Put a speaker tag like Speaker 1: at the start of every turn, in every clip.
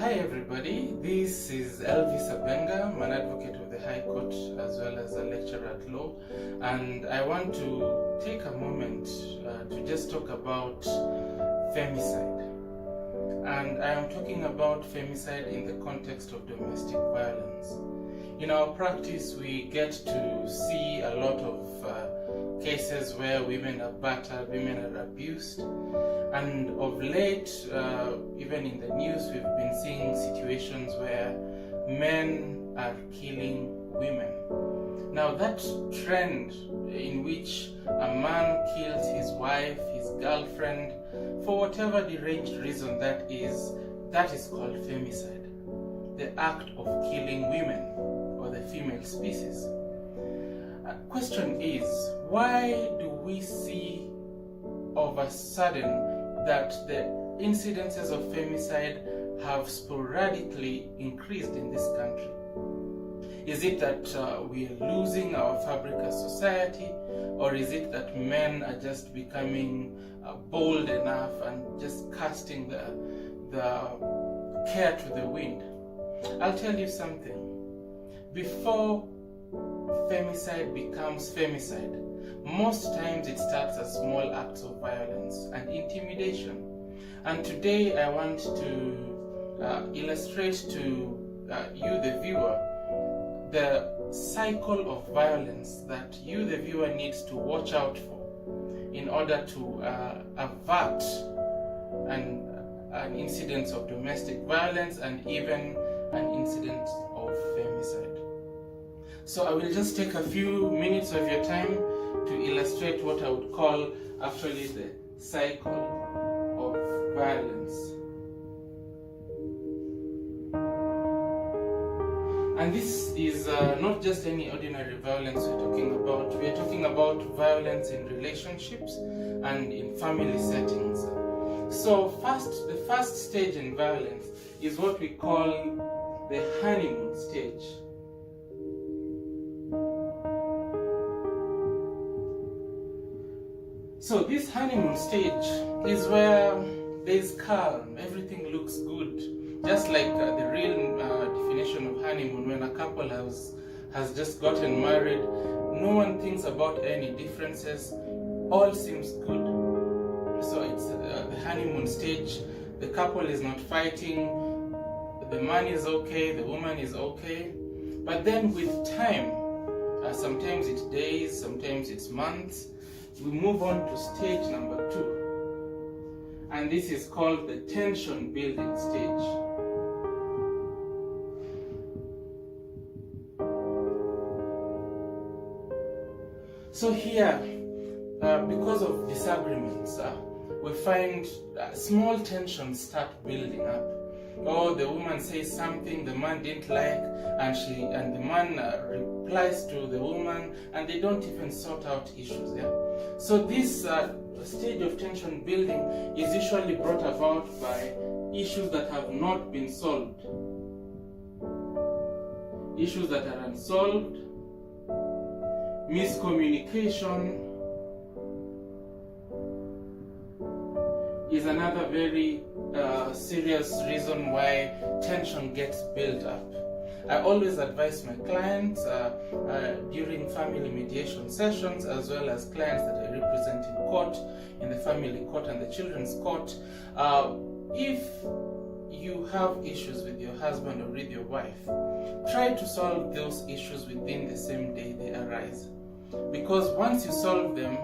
Speaker 1: Hi everybody, this is Elvis Abenga. I'm an advocate of the High Court as well as a lecturer at law, and I want to take a moment to just talk about femicide. And I am talking about femicide in the context of domestic violence. In our practice, we get to see a lot of cases where women are battered, women are abused, and of late, even in the news, we've been seeing situations where men are killing women. Now, that trend in which a man kills his wife, his girlfriend, for whatever deranged reason that is called femicide, the act of killing women or the female species. Question is, why do we see of a sudden that the incidences of femicide have sporadically increased in this country? Is it that we are losing our fabric as society, or is it that men are just becoming bold enough and just casting the care to the wind? I'll tell you something. Before femicide becomes femicide, most times it starts as small acts of violence and intimidation. And today I want to illustrate to you, the viewer, the cycle of violence that you, the viewer, needs to watch out for in order to avert an incident of domestic violence and even an incident of femicide. So I will just take a few minutes of your time to illustrate what I would call actually the cycle of violence. And this is not just any ordinary violence we're talking about. We're talking about violence in relationships and in family settings. So the first stage in violence is what we call the honeymoon stage. So this honeymoon stage is where there is calm, everything looks good. Just like the real definition of honeymoon, when a couple has just gotten married, no one thinks about any differences, all seems good. So it's the honeymoon stage, the couple is not fighting, the man is okay, the woman is okay. But then with time, sometimes it's days, sometimes it's months, we move on to stage number 2, and this is called the tension building stage. So here, because of disagreements, we find small tensions start building up. Or the woman says something the man didn't like, and the man replies to the woman, and they don't even sort out issues. Yeah? So this stage of tension building is usually brought about by issues that have not been solved. Issues that are unsolved, miscommunication is another very serious reason why tension gets built up. I always advise my clients during family mediation sessions, as well as clients that I represent in court, in the family court and the children's court, if you have issues with your husband or with your wife, try to solve those issues within the same day they arise. Because once you solve them,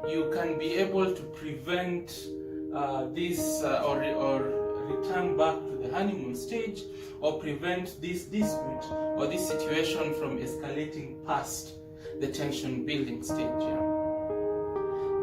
Speaker 1: you can be able to prevent this or return back to the honeymoon stage, or prevent this dispute or this situation from escalating past the tension building stage. Yeah?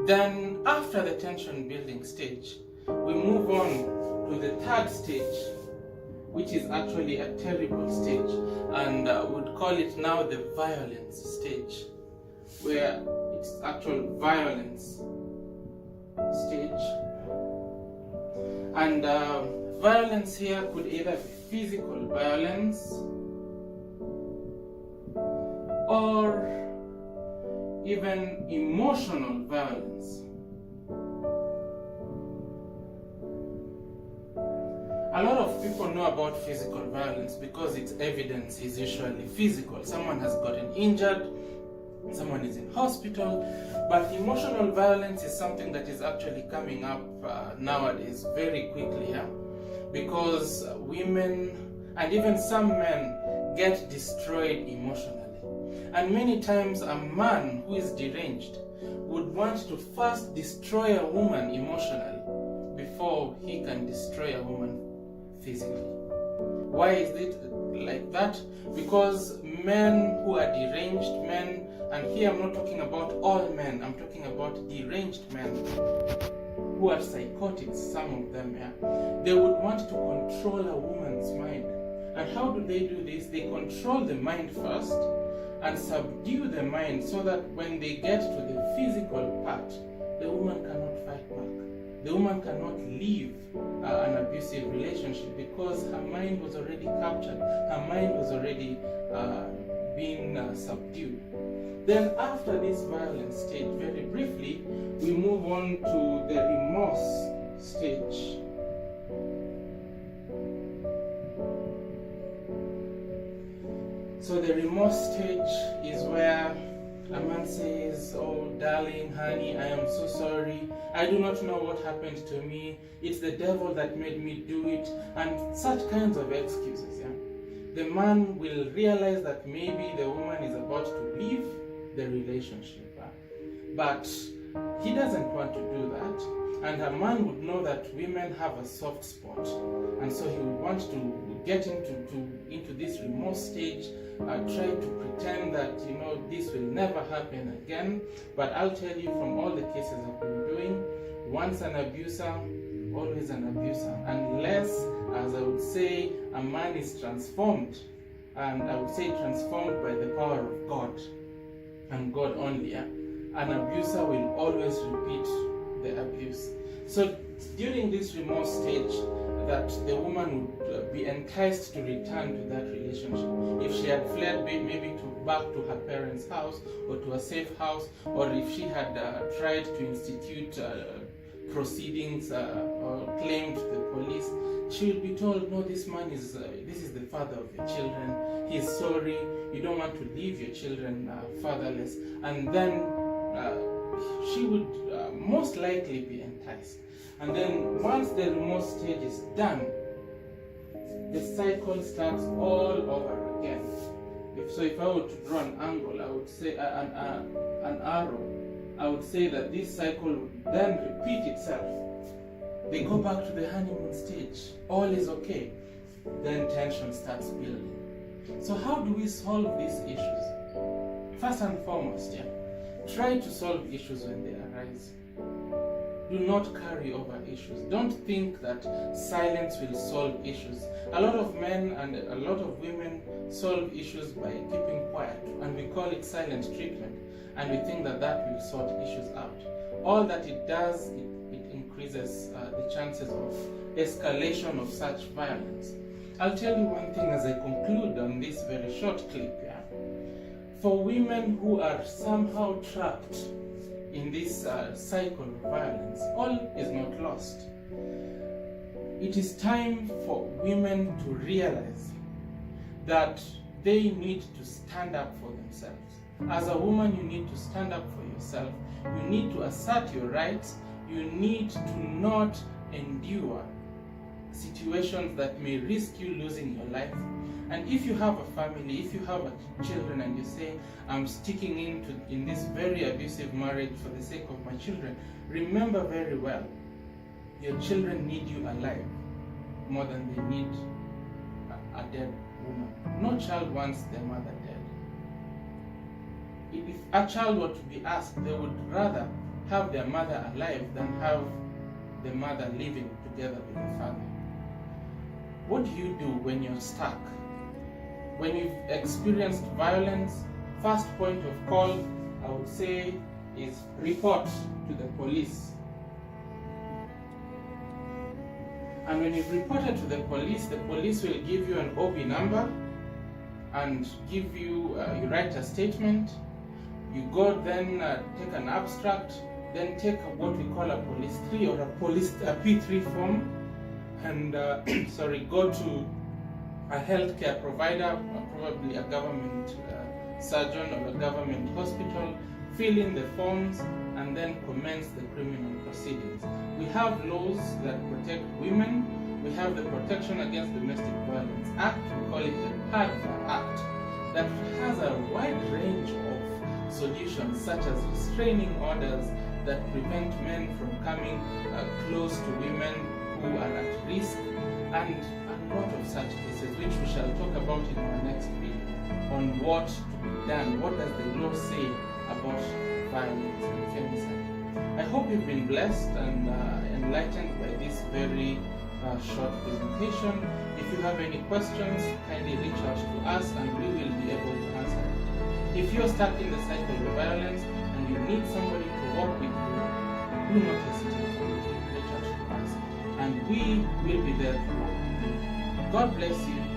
Speaker 1: Then after the tension building stage, we move on to the third stage, which is actually a terrible stage, and would call it now the violence stage, where it's actual violence stage. And violence here could either be physical violence or even emotional violence. A lot of people know about physical violence because its evidence is usually physical. Someone has gotten injured, someone is in hospital, but emotional violence is something that is actually coming up nowadays very quickly, because women and even some men get destroyed emotionally. And many times a man who is deranged would want to first destroy a woman emotionally before he can destroy a woman physically. Why is it like that? Because men who are deranged men, and here I'm not talking about all men, I'm talking about deranged men who are psychotics, some of them, they would want to control a woman's mind. And how do they do this? They control the mind first and subdue the mind so that when they get to the physical part, the woman cannot fight back. The woman cannot leave an abusive relationship because her mind was already captured. Her mind was already being subdued. Then after this violent stage, very briefly, we move on to the remorse stage. So the remorse stage is where a man says, "Oh, darling, honey, I am so sorry. I do not know what happened to me. It's the devil that made me do it," and such kinds of excuses. The man will realize that maybe the woman is about to leave the relationship, but he doesn't want to do that. And a man would know that women have a soft spot, and so he would want to get into this remorse stage, try to pretend that this will never happen again. But I'll tell you from all the cases I've been doing, once an abuser, always an abuser, unless, as I would say, a man is transformed, and I would say transformed by the power of God and God only. An abuser will always repeat the abuse. So during this remorse stage, that the woman would be enticed to return to that relationship. If she had fled maybe back to her parents' house or to a safe house, or if she had tried to institute proceedings or claimed the police, she would be told, "No, this man is this is the father of your children. He is sorry. You don't want to leave your children fatherless." And then she would most likely be enticed. And then once the remorse stage is done, the cycle starts all over again. If I were to draw an angle, I would say an arrow, I would say that this cycle would then repeat itself. They go back to the honeymoon stage. All is okay. Then tension starts building. So how do we solve these issues? First and foremost, try to solve issues when they arise. Do not carry over issues. Don't think that silence will solve issues. A lot of men and a lot of women solve issues by keeping quiet, and we call it silent treatment, and we think that will sort issues out. All that it does, it increases the chances of escalation of such violence. I'll tell you one thing as I conclude on this very short clip. For women who are somehow trapped in this cycle of violence, all is not lost. It is time for women to realize that they need to stand up for themselves. As a woman, you need to stand up for yourself. You need to assert your rights. You need to not endure situations that may risk you losing your life. And if you have a family, if you have children, and you say, "I'm sticking in this very abusive marriage for the sake of my children," remember very well, your children need you alive more than they need a dead woman. No child wants their mother dead. If a child were to be asked, they would rather have their mother alive than have the mother living together with the father. What do you do when you're stuck? When you've experienced violence, first point of call, I would say, is report to the police. And when you've reported to the police will give you an OB number and give you, you write a statement, you go then take an abstract, then take what we call a police 3 or a P3 form, and go to a healthcare provider, probably a government surgeon or a government hospital, fill in the forms, and then commence the criminal proceedings. We have laws that protect women. We have the Protection Against Domestic Violence Act, we call it the PADVA Act, that has a wide range of solutions, such as restraining orders that prevent men from coming close to women who are at risk, and a lot of such cases, which we shall talk about in our next video, on what to be done, what does the law say about violence and femicide. I hope you've been blessed and enlightened by this very short presentation. If you have any questions, kindly reach out to us and we will be able to answer it. If you're stuck in the cycle of violence and you need somebody to work with you, do not hesitate to reach out to us, and we will be there to work with you. God bless you.